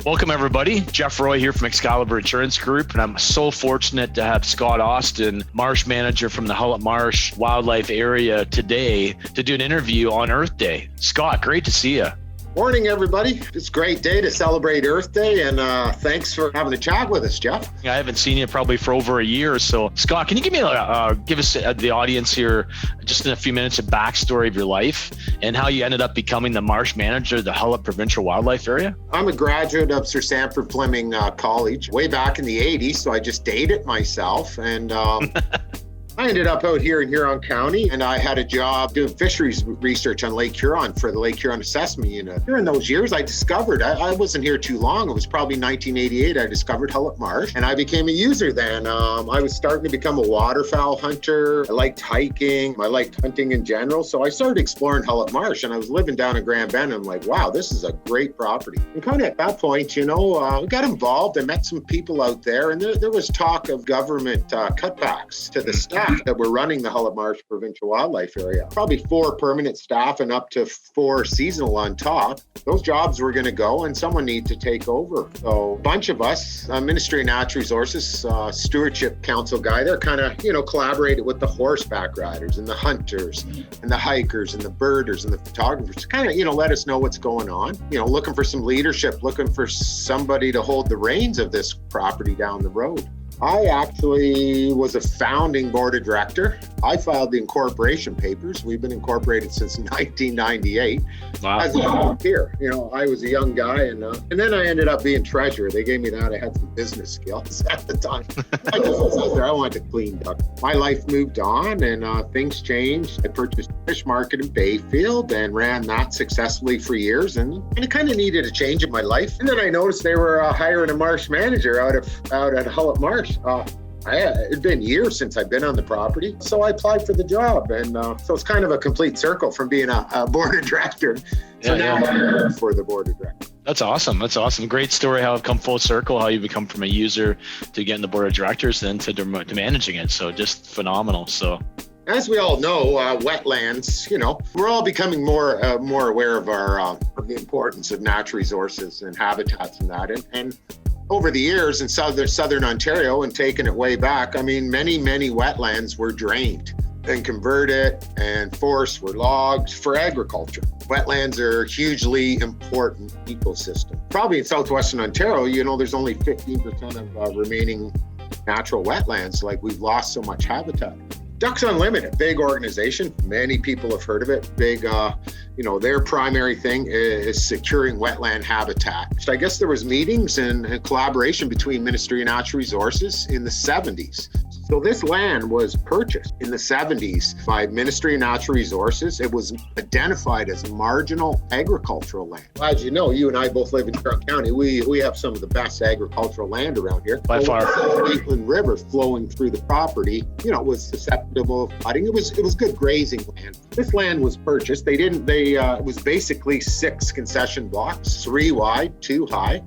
Welcome, everybody. Jeff Roy here from Excalibur Insurance Group, and I'm so fortunate to have Scott Austin, Marsh Manager from the Hullett Marsh Wildlife Area today to do an interview on Earth Day. Scott, great to see you. Morning, everybody. It's a great day to celebrate Earth Day, and thanks for having a chat with us, Jeff. I haven't seen you probably for over a year or so. Scott, can you give us the audience here just in a few minutes a backstory of your life and how you ended up becoming the Marsh Manager of the Hullett Provincial Wildlife Area? I'm a graduate of Sir Sanford Fleming College way back in the 80s, so I just dated myself, and I ended up out here in Huron County, and I had a job doing fisheries research on Lake Huron for the Lake Huron Assessment Unit. During those years, I discovered, I wasn't here too long, it was probably 1988, I discovered Hullett Marsh, and I became a user then. I was starting to become a waterfowl hunter. I liked hiking, I liked hunting in general, so I started exploring Hullett Marsh, and I was living down in Grand Bend, and I'm like, wow, this is a great property. And kind of at that point, I got involved. I met some people out there, and there was talk of government cutbacks to the staff that were running the Hullett Marsh Provincial Wildlife Area. Probably 4 permanent staff and up to 4 seasonal on top. Those jobs were going to go, and someone needed to take over. So a bunch of us, Ministry of Natural Resources, Stewardship Council guy, they're kind of, collaborated with the horseback riders and the hunters and the hikers and the birders and the photographers to kind of, let us know what's going on. Looking for some leadership, looking for somebody to hold the reins of this property down the road. I actually was a founding board of director. I filed the incorporation papers. We've been incorporated since 1998. Wow. As a volunteer, I was a young guy, and then I ended up being treasurer. They gave me that. I had some business skills at the time. I just was out there. I wanted to clean up. My life moved on, and things changed. I purchased a fish market in Bayfield and ran that successfully for years, and it kind of needed a change in my life. And then I noticed they were hiring a marsh manager out at Hullett Marsh. It'd been years since I'd been on the property, so I applied for the job, and so it's kind of a complete circle from being a board of director. So now I'm for the board of directors. That's awesome. Great story how it come full circle, how you become from a user to getting the board of directors, then to managing it. So just phenomenal. So. As we all know, wetlands, we're all becoming more aware of of the importance of natural resources and habitats and that. And over the years in southern Ontario, and taking it way back, many wetlands were drained and converted, and forests were logged for agriculture. Wetlands are a hugely important ecosystem. Probably in southwestern Ontario, there's only 15% of remaining natural wetlands. Like, we've lost so much habitat. Ducks Unlimited, big organization. Many people have heard of it. Big, their primary thing is securing wetland habitat. So I guess there was meetings and collaboration between Ministry of Natural Resources in the 70s. So this land was purchased in the 70s by Ministry of Natural Resources. It was identified as marginal agricultural land. As you know, you and I both live in Huron County. We have some of the best agricultural land around here. By far. The Maitland River flowing through the property, was susceptible to flooding. It was good grazing land. This land was purchased. It was basically 6 concession blocks, 3 wide, 2 high.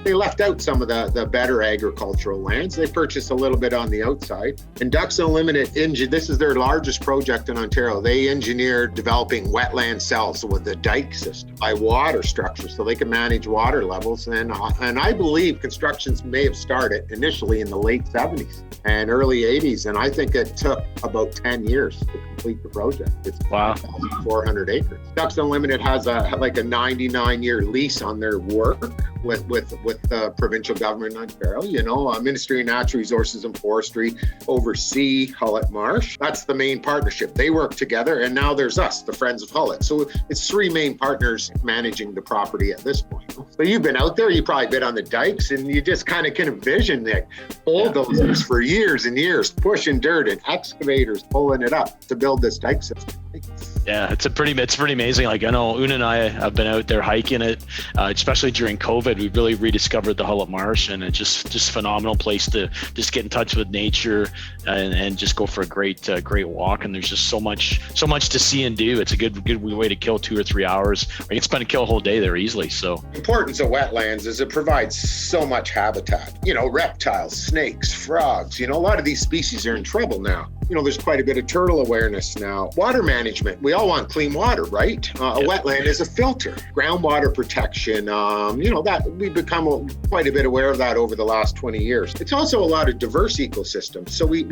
They left out some of the better agricultural lands. They purchased a little bit on the outside. And Ducks Unlimited, this is their largest project in Ontario. They engineered developing wetland cells with the dike system by water structure, so they can manage water levels. And I believe constructions may have started initially in the late 70s and early 80s. And I think it took about 10 years to complete the project. It's 400 acres. Ducks Unlimited has a 99-year lease on their work with the provincial government in Ontario. Ministry of Natural Resources and Forestry oversee Hullett Marsh. That's the main partnership. They work together, and now there's us, the Friends of Hullett. So it's 3 main partners managing the property at this point. So you've been out there, you probably been on the dikes, and you just kind of can envision the bulldozers for years and years, pushing dirt and excavators pulling it up to build this dike system. Yeah, it's pretty amazing. Like, I know Una and I have been out there hiking it, especially during COVID. We really rediscovered the Hullett Marsh, and it's just phenomenal place to just get in touch with nature and just go for a great walk. And there's just so much to see and do. It's a good way to kill 2 or 3 hours. Or you can kill a whole day there easily. So the importance of wetlands is it provides so much habitat. Reptiles, snakes, frogs. A lot of these species are in trouble now. there's quite a bit of turtle awareness now. Water management. We all want clean water, right? A wetland is a filter. Groundwater protection, that we've become quite a bit aware of that over the last 20 years. It's also a lot of diverse ecosystems. So we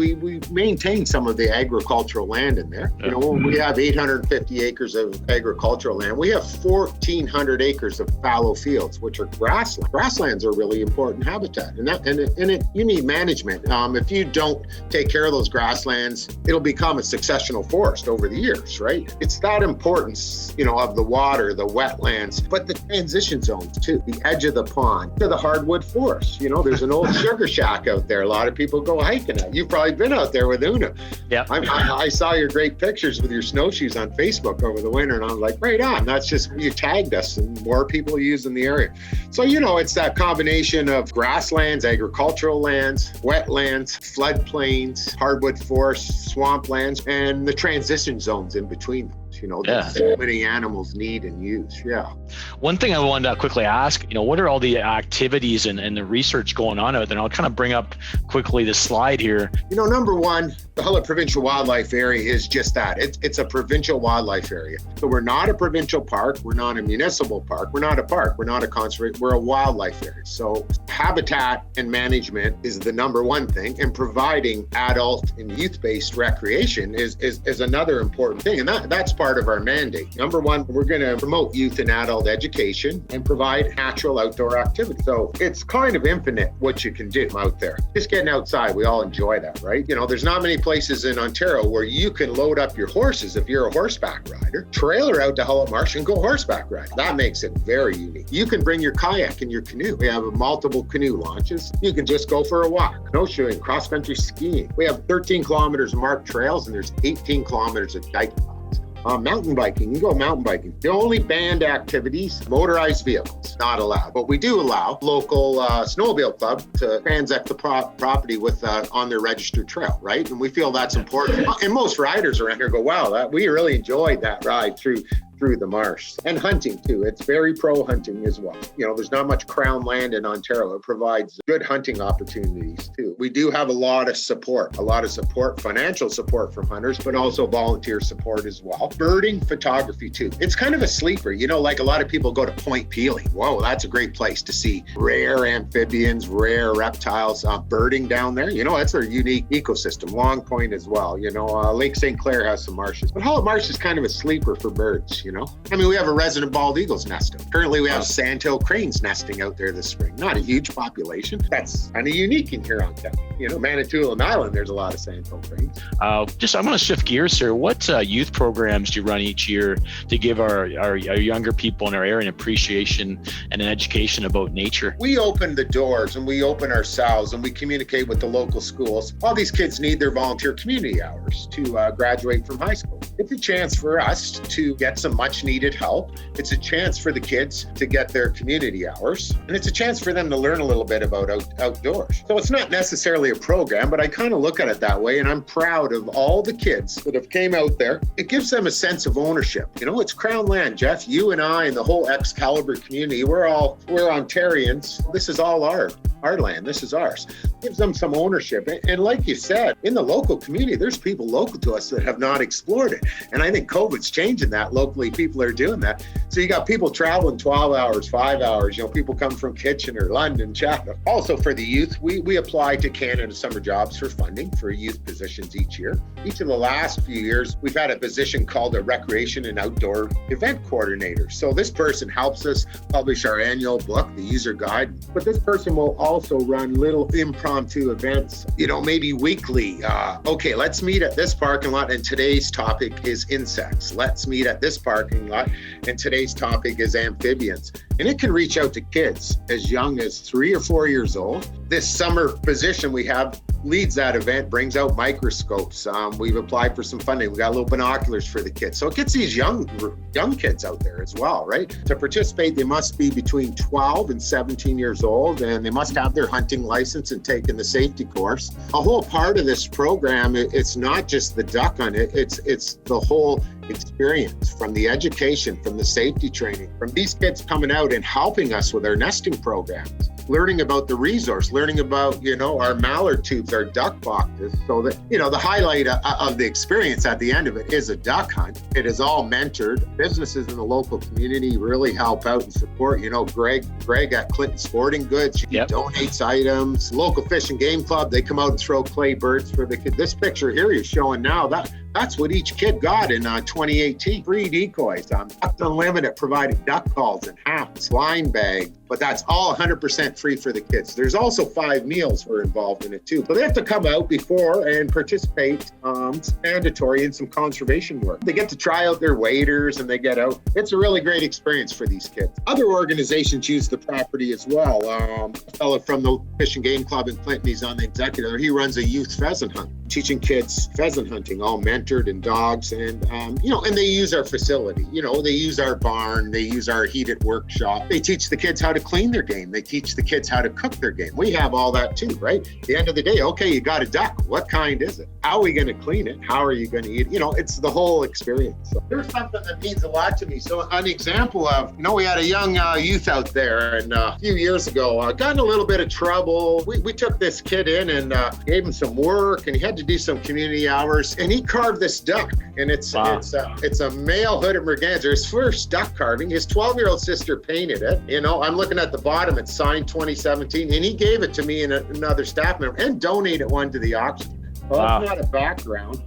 maintain some of the agricultural land in there. We have 850 acres of agricultural land. We have 1,400 acres of fallow fields, which are grassland. Grasslands are really important habitat, and you need management. If you don't take care of those grasslands, it'll become a successional forest over the years, right? It's that importance, of the water, the wetlands, but the transition zones too, the edge of the pond to the hardwood forest. There's an old sugar shack out there. A lot of people go hiking it. You've probably been out there with Una. Yeah. I saw your great pictures with your snowshoes on Facebook over the winter, and I'm like, right on. That's just, you tagged us, and more people use in the area. So, it's that combination of grasslands, agricultural lands, wetlands, floodplains, hardwood forests, swamplands, and the transition zones in between them. That so many animals need and use. Yeah. One thing I wanted to quickly ask, what are all the activities and the research going on out there? And I'll kind of bring up quickly the slide here. Number one, the Hullett Provincial Wildlife Area is just that. It's a provincial wildlife area. So we're not a provincial park. We're not a municipal park. We're not a park. We're not a conservation. We're a wildlife area. So habitat and management is the number one thing, and providing adult and youth-based recreation is another important thing. And that's part of our mandate. Number one, we're going to promote youth and adult education and provide natural outdoor activity. So it's kind of infinite what you can do out there. Just getting outside, we all enjoy that, right? There's not many places in Ontario where you can load up your horses if you're a horseback rider, trailer out to Hullett Marsh and go horseback riding. That makes it very unique. You can bring your kayak and your canoe. We have multiple canoe launches. You can just go for a walk, snowshoeing, cross-country skiing. We have 13 kilometers of marked trails, and there's 18 kilometers of dike paths. Mountain biking, you go mountain biking. The only banned activities, motorized vehicles, not allowed. But we do allow local snowmobile club to transact the property with on their registered trail, right? And we feel that's important. And most riders around here go, wow, we really enjoyed that ride through the marsh. And hunting too. It's very pro hunting as well. There's not much crown land in Ontario. It provides good hunting opportunities too. We do have a lot of support, financial support from hunters, but also volunteer support as well. Birding, photography too. It's kind of a sleeper. Like a lot of people go to Point Pelee. Whoa, that's a great place to see rare amphibians, rare reptiles. Birding down there, that's a unique ecosystem. Long Point as well. Lake St. Clair has some marshes, but Hullett Marsh is kind of a sleeper for birds. We have a resident bald eagles nesting. Currently, we have sandhill cranes nesting out there this spring. Not a huge population. That's kind of unique in Huron County. Manitoulin Island, there's a lot of sandhill cranes. I'm going to shift gears here. What youth programs do you run each year to give our younger people in our area an appreciation and an education about nature? We open the doors, and we open ourselves, and we communicate with the local schools. All these kids need their volunteer community hours to graduate from high school. It's a chance for us to get some much needed help. It's a chance for the kids to get their community hours, and it's a chance for them to learn a little bit about outdoors. So it's not necessarily a program, but I kind of look at it that way, and I'm proud of all the kids that have came out there. It gives them a sense of ownership. It's Crown land, Jeff. You and I and the whole Excalibur community, we're Ontarians. This is all our land. This is ours. It gives them some ownership. And like you said, in the local community, there's people local to us that have not explored it. And I think COVID's changing that. Locally, people are doing that. So you got people traveling 12 hours, 5 hours. People come from Kitchener, London, Chatham. Also for the youth, we apply to Canada Summer Jobs for funding for youth positions each year. Each of the last few years, we've had a position called a recreation and outdoor event coordinator. So this person helps us publish our annual book, the user guide. But this person will also run little impromptu events, maybe weekly. Okay, let's meet at this parking lot, and today's topic is insects. Let's meet at this parking lot, and today's topic is amphibians. And it can reach out to kids as young as 3 or 4 years old. This summer position we have leads that event, brings out microscopes. We've applied for some funding. We got little binoculars for the kids. So it gets these young kids out there as well, right? To participate, they must be between 12 and 17 years old, and they must have their hunting license and taken the safety course. A whole part of this program, it's not just the duck hunt, it's the whole experience, from the education, from the safety training, from these kids coming out and helping us with our nesting programs. learning about the resource, learning about, our mallard tubes, our duck boxes, so that, the highlight of the experience at the end of it is a duck hunt. It is all mentored. Businesses in the local community really help out and support. Greg at Clinton Sporting Goods, he donates items. Local Fish and Game Club, they come out and throw clay birds for the kids. This picture here you're showing now, that's what each kid got in 2018. Free decoys, Ducks Unlimited provided duck calls and hats, blind bag, but that's all 100% free for the kids. There's also 5 meals were involved in it too. So they have to come out before and participate. It's mandatory in some conservation work. They get to try out their waders and they get out. It's a really great experience for these kids. Other organizations use the property as well. A fellow from the Fish and Game Club in Clinton, he's on the executive. He runs a youth pheasant hunt, teaching kids pheasant hunting, all mentored and dogs. And, and they use our facility. They use our barn. They use our heated workshop. They teach the kids how to clean their game. They teach the kids how to cook their game. We have all that too, right? At the end of the day, okay, you got a duck. What kind is it? How are we going to clean it? How are you going to eat it? It's the whole experience. So there's something that means a lot to me. So an example of, we had a young youth out there, and a few years ago, got in a little bit of trouble. We took this kid in and gave him some work, and he had to do some community hours, and he carved this duck, and it's a male hooded merganser, his first duck carving. His 12-year-old sister painted it. I'm looking at the bottom, it's signed 2017, and he gave it to me and another staff member and donated one to the auction. Well, that's not a background.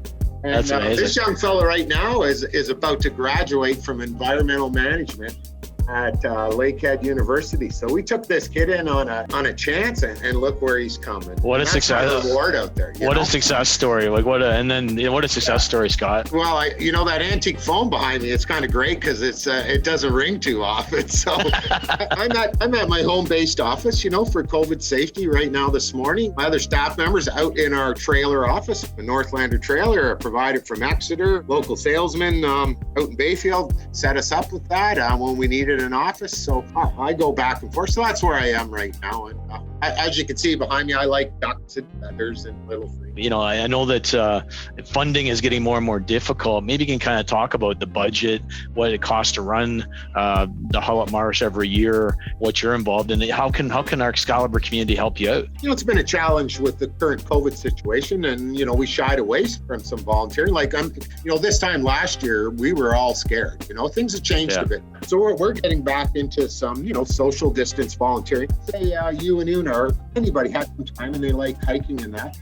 And that's amazing. This young fellow right now is about to graduate from environmental management at Lakehead University. So we took this kid in on a chance, and look where he's coming. What a success! Reward out there. What a success story! What a success story, Scott. Well, that antique phone behind me, it's kind of great because it doesn't ring too often. So I'm at my home-based office, for COVID safety right now this morning. My other staff members out in our trailer office, the Northlander trailer, provided from Exeter. Local salesman out in Bayfield set us up with that when we needed an office. So I go back and forth. So that's where I am right now. And as you can see behind me, I like ducks and feathers and little things. I know that funding is getting more and more difficult. Maybe you can kind of talk about the budget, what it costs to run the Hullett Marsh every year, what you're involved in. How can our Excalibur community help you out? It's been a challenge with the current COVID situation, and we shied away from some volunteering. Like this time last year, we were all scared. Things have changed a bit, so we're getting back into some social distance volunteering. Say you and Una or anybody had some time and they like hiking and that.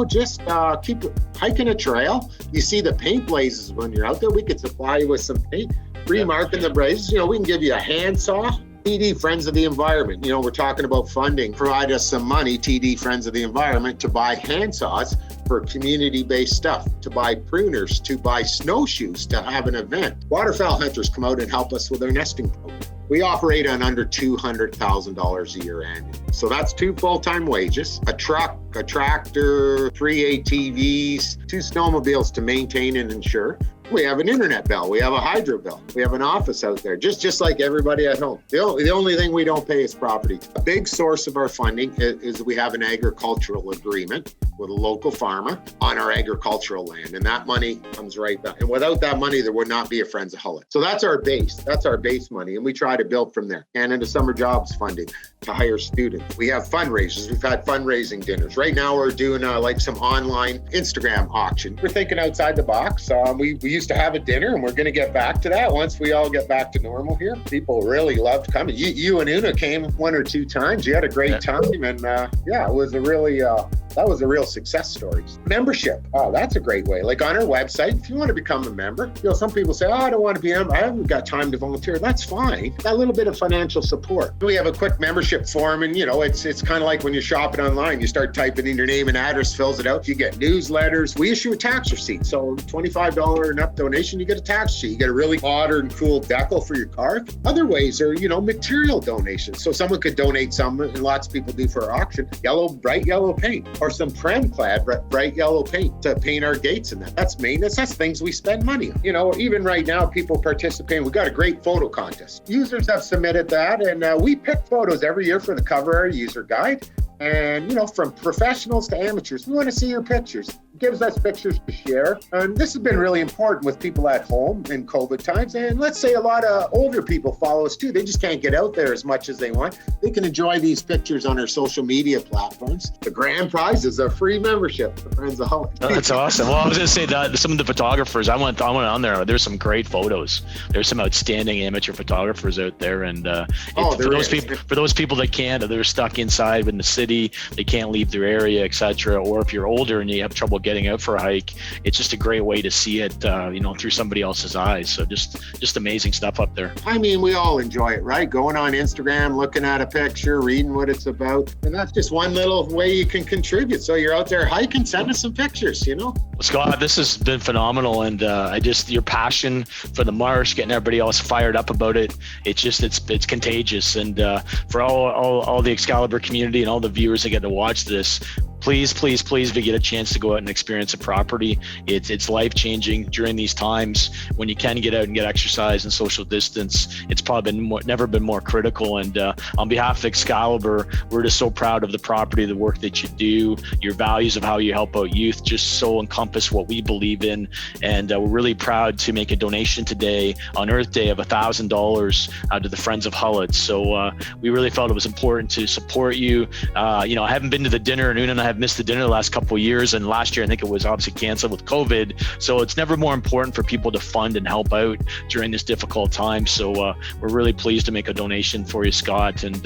Just keep hiking a trail. You see the paint blazes when you're out there. We could supply you with some paint. Remarking the blazes. We can give you a handsaw. TD Friends of the Environment. We're talking about funding. Provide us some money, TD Friends of the Environment, to buy handsaws for community-based stuff, to buy pruners, to buy snowshoes, to have an event. Waterfowl hunters come out and help us with our nesting program. We operate on under $200,000 a year annually. So that's 2 full-time wages, a truck, a tractor, 3 ATVs, 2 snowmobiles to maintain and insure. We have an internet bill. We have a hydro bill. We have an office out there, just like everybody at home. The only thing we don't pay is property. A big source of our funding is we have an agricultural agreement with a local farmer on our agricultural land, and that money comes right back. And without that money, there would not be a Friends of Hullett. So that's our base. That's our base money, and we try to build from there. And into summer jobs funding to hire students. We have fundraisers. We've had fundraising dinners. Right now, we're doing some online Instagram auction. We're thinking outside the box. We used to have a dinner, and we're going to get back to that once we all get back to normal here. People really loved coming. You and Una came 1 or 2 times. You had a great time, and it was that was a real success story. Membership. Oh, that's a great way. Like on our website, if you want to become a member, some people say, I don't want to be a member. I haven't got time to volunteer. That's fine. Got a little bit of financial support. We have a quick membership form, and it's kind of like when you're shopping online, you start typing in your name and address, fills it out. You get newsletters. We issue a tax receipt. So $25 and up donation, you get a tax sheet. You get a really modern, cool decal for your car. Other ways are, material donations. So someone could donate some, and lots of people do for our auction, bright yellow paint, or some trem-clad bright yellow paint to paint our gates and that. That's maintenance. That's things we spend money on. Even right now, people participate. We've got a great photo contest. Users have submitted that, and we pick photos every year for the cover of our user guide. And, from professionals to amateurs, we want to see your pictures. It gives us pictures to share. And this has been really important with people at home in COVID times. And let's say a lot of older people follow us too. They just can't get out there as much as they want. They can enjoy these pictures on our social media platforms. The grand prize is a free membership to Friends of Hullett. That's awesome. Well, I was going to say that some of the photographers, I went on there. There's some great photos. There's some outstanding amateur photographers out there. And for those people that can't, they're stuck inside in the city, they can't leave their area, etc. Or if you're older and you have trouble getting out for a hike, it's just a great way to see it, through somebody else's eyes. So just amazing stuff up there. I mean, we all enjoy it, right? Going on Instagram, looking at a picture, reading what it's about. And that's just one little way you can contribute. So you're out there hiking, send us some pictures, Well, Scott, this has been phenomenal. And your passion for the marsh, getting everybody else fired up about it, it's contagious. And for all the Excalibur community and all the viewers that get to watch this, please, if you get a chance to go out and experience a property, it's life-changing during these times when you can get out and get exercise and social distance. It's probably never been more critical. And on behalf of Excalibur, we're just so proud of the property, the work that you do, your values of how you help out youth, just so encompass what we believe in. And we're really proud to make a donation today on Earth Day of $1,000 to the Friends of Hullett. So we really felt it was important to support you. I haven't been to the dinner, and Una and I have missed the dinner the last couple of years, and last year I think it was obviously canceled with COVID. So it's never more important for people to fund and help out during this difficult time. So we're really pleased to make a donation for you, Scott, and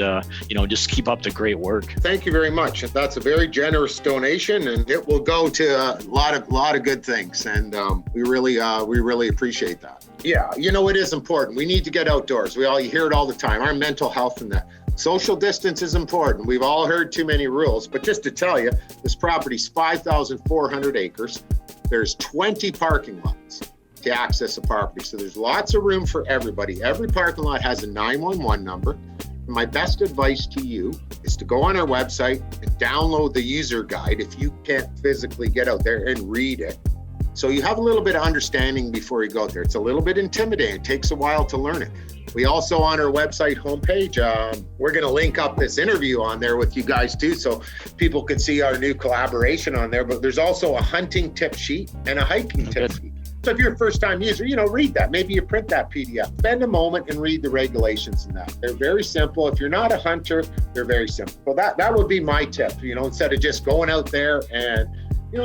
just keep up the great work. Thank you very much. That's a very generous donation, and it will go to a lot of good things, and we really appreciate that. Yeah, it is important. We need to get outdoors. You hear it all the time. Our mental health and that. Social distance is important. We've all heard too many rules, but just to tell you, this property's 5,400 acres. There's 20 parking lots to access the property. So there's lots of room for everybody. Every parking lot has a 911 number. And my best advice to you is to go on our website and download the user guide if you can't physically get out there and read it. So you have a little bit of understanding before you go out there. It's a little bit intimidating. It takes a while to learn it. We also, on our website homepage, we're going to link up this interview on there with you guys too, so people can see our new collaboration on there. But there's also a hunting tip sheet and a hiking tip sheet. So if you're a first-time user, read that. Maybe you print that PDF. Spend a moment and read the regulations in that. They're very simple. If you're not a hunter, they're very simple. So that would be my tip. Instead of just going out there and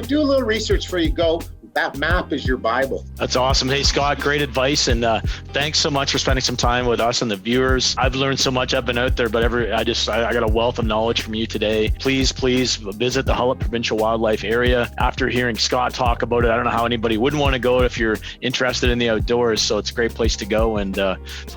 do a little research before you go. That map is your Bible. That's awesome. Hey, Scott, great advice. And thanks so much for spending some time with us and the viewers. I've learned so much. I've been out there, but I got a wealth of knowledge from you today. Please visit the Hullett Provincial Wildlife Area. After hearing Scott talk about it, I don't know how anybody wouldn't want to go if you're interested in the outdoors. So it's a great place to go. And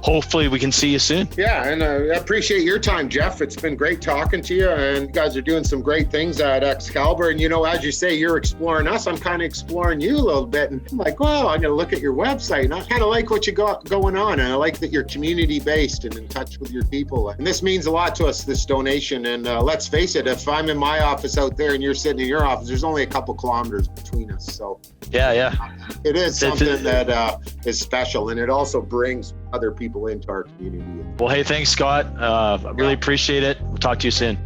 hopefully we can see you soon. Yeah. And I appreciate your time, Jeff. It's been great talking to you. And you guys are doing some great things at Excalibur. And, as you say, you're exploring us. I'm kind of exploring you a little bit, and I'm like, I'm going to look at your website, and I kind of like what you got going on, and I like that you're community based and in touch with your people, and this means a lot to us, this donation. And let's face it, if I'm in my office out there and you're sitting in your office, there's only a couple kilometers between us. So yeah, it is something that is special, and it also brings other people into our community. Well, hey, thanks, Scott. I really appreciate it. We'll talk to you soon.